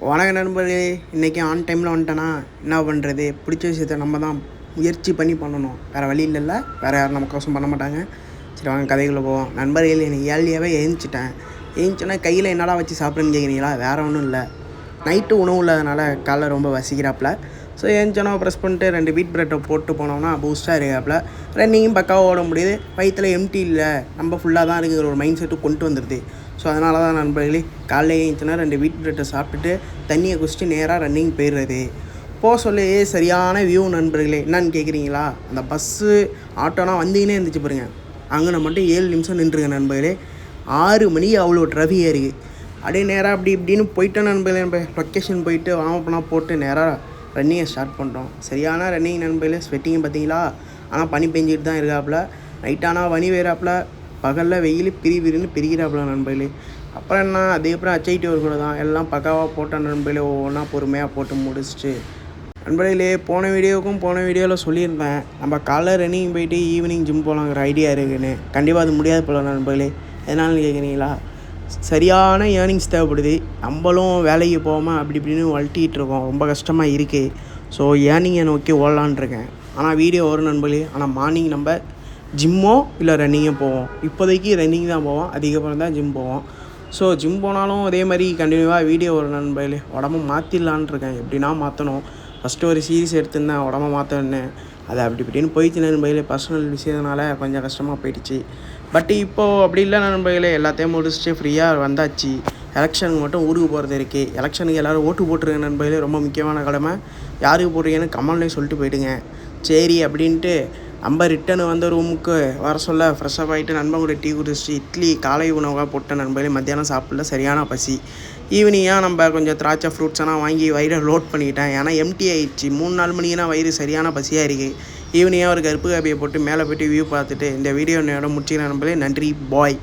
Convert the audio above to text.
வணக்க நண்பர்களே, இன்றைக்கி ஆன் டைமில் வந்துட்டேன்னா என்ன பண்ணுறது? பிடிச்ச விஷயத்த நம்ம தான் முயற்சி பண்ணி பண்ணணும். வேறு வழி இல்லைல்ல, வேறு யாரும் நமக்கோசம் பண்ண மாட்டாங்க. சரி வாங்க கதைக்குள்ளே போவோம். நண்பர்கள், எனக்கு ஏழ்லியாகவே எழுந்துச்சிட்டேன். எழுந்துச்சோன்னா கையில் என்னடா வச்சு சாப்பிட்றேன்னு கேட்குறீங்களா? வேறு ஒன்றும் இல்லை, நைட்டு உணவு இல்லாதனால காலைல ரொம்ப வசிக்கிறாப்புல. ஸோ எழுந்துச்சோன்னா ப்ரெஸ் பண்ணிட்டு 2 வீட் ப்ரெட்டை போட்டு போனோம்னா பூஸ்ட்டாக இருக்காப்புல. ரன்னிங்கும் பக்காவாக ஓட முடியுது. வயிற்றில் எம்டி இல்லை, நம்ம ஃபுல்லாக தான் இருக்குங்கிற ஒரு மைண்ட் செட்டு கொண்டு வந்துடுது. ஸோ அதனால தான் நண்பர்களே, காலைல எழுந்துச்சுன்னா 2 வீட் ப்ரெட்டை சாப்பிட்டுட்டு தண்ணியை குடிச்சிட்டு நேராக ரன்னிங் போயிடுறது. சொல்லி சரியான வியூ நண்பர்களே. என்னான்னு கேட்குறீங்களா? அந்த பஸ்ஸு ஆட்டோனா வந்தீங்கன்னே இருந்துச்சு பாருங்க. அங்கே மட்டும் 7 நிமிஷம் நின்றுருங்க நண்பர்களே. 6 மணிக்கு அவ்வளோ ட்ராஃபிக்காக இருக்குது. அப்படியே நேராக அப்படி இப்படின்னு போயிட்டோம் நண்பர்களே. நம்ம லொக்கேஷன் போயிட்டு வாமப்பெல்லாம் போட்டு நேராக ரன்னிங்கை ஸ்டார்ட் பண்ணுறோம். சரியான ரன்னிங் நண்பர்களே. ஸ்வெட்டிங் பார்த்தீங்களா? ஆனால் பனி பெஞ்சிட்டு தான் இருக்காப்புல. நைட்டானால் பனி வேறாப்புல, பகலில் வெயில் பிரின்னு பிரிக்கிறாப்புல நண்பர்களே. அப்புறம் என்ன, அதுக்கப்புறம் HIT ஒரு கூட தான் எல்லாம் பக்காவாக போட்ட நண்பர்களே. ஒவ்வொன்றா பொறுமையாக போட்டு முடிச்சுட்டு நண்பர்களே, போன வீடியோவில் சொல்லியிருந்தேன் நம்ம காலைல ரன்னிங் போயிட்டு ஈவினிங் ஜிம் போகலாங்கிற ஐடியா இருக்குன்னு. கண்டிப்பாக அது முடியாது போல நண்பர்களே. எதனாலும் கேட்குறீங்களா? சரியான ஏர்னிங்ஸ் தேவைப்படுது. நம்மளும் வேலைக்கு போகாமல் அப்படி இப்படின்னு வளட்டிகிட்டு இருக்கோம். ரொம்ப கஷ்டமாக இருக்குது. ஸோ ஏர்னிங்கை நோக்கி ஓடலான் இருக்கேன். ஆனால் வீடியோ வரும் நண்பர்களே. ஆனால் மார்னிங் நம்ம ஜிம்மோ இல்லை ரன்னிங்கோ போவோம். இப்போதைக்கு ரன்னிங் தான் போவோம், அதுக்கப்புறம் தான் ஜிம் போவோம். ஸோ ஜிம் போனாலும் அதே மாதிரி கண்டினியூவாக வீடியோ வரும் நண்பர்களே. உடம்பு மாற்றிடலான் இருக்கேன். எப்படின்னா மாற்றணும். ஃபஸ்ட்டு ஒரு சீரீஸ் எடுத்துருந்தேன் உடம்பை மாற்றணுன்னு. அது அப்படி இப்படின்னு போயிடுச்சு நண்பர்களே. பர்சனல் விஷயத்தினால கொஞ்சம் கஷ்டமாக போயிடுச்சு. பட் இப்போது அப்படி இல்லை நண்பர்களே. எல்லாத்தையும் முடிச்சுட்டு ஃப்ரீயாக வந்தாச்சு. எலெக்ஷனுக்கு மட்டும் ஊருக்கு போகிறது இருக்குது. எலெக்ஷனுக்கு எல்லோரும் ஓட்டு போட்டுருங்க நண்பர்களே. ரொம்ப முக்கியமான கடமை. யாருக்கு போடுறீங்கன்னு கமெண்ட்லேயும் சொல்லிட்டு போயிடுங்க. சரி அப்படின்ட்டு நம்ம ரிட்டர்னு வந்த ரூமுக்கு வர சொல்ல ஃப்ரெஷ்ஷப் ஆகிட்டு நண்பன் கூட டீ குடிச்சிட்டு இட்லி காலை உணவாக போட்ட நண்பர்களே. மத்தியானம் சாப்பிடல, சரியான பசி. ஈவினிங்காக நம்ம கொஞ்சம் திராட்சை ஃப்ரூட்ஸ் எல்லாம் வாங்கி வயிறை லோட் பண்ணிக்கிட்டேன். ஏன்னா எம்டி ஆகிடுச்சு. 3-4 மணிக்குனா வயிறு சரியான பசியாக இருக்குது. ஈவினிங்காக ஒரு கருப்பு காப்பியை போட்டு மேலே போய்ட்டு வியூ பார்த்துட்டு இந்த வீடியோ என்னோட முடிச்சுக்கிறேன் நண்பர்களே. நன்றி, பாய்.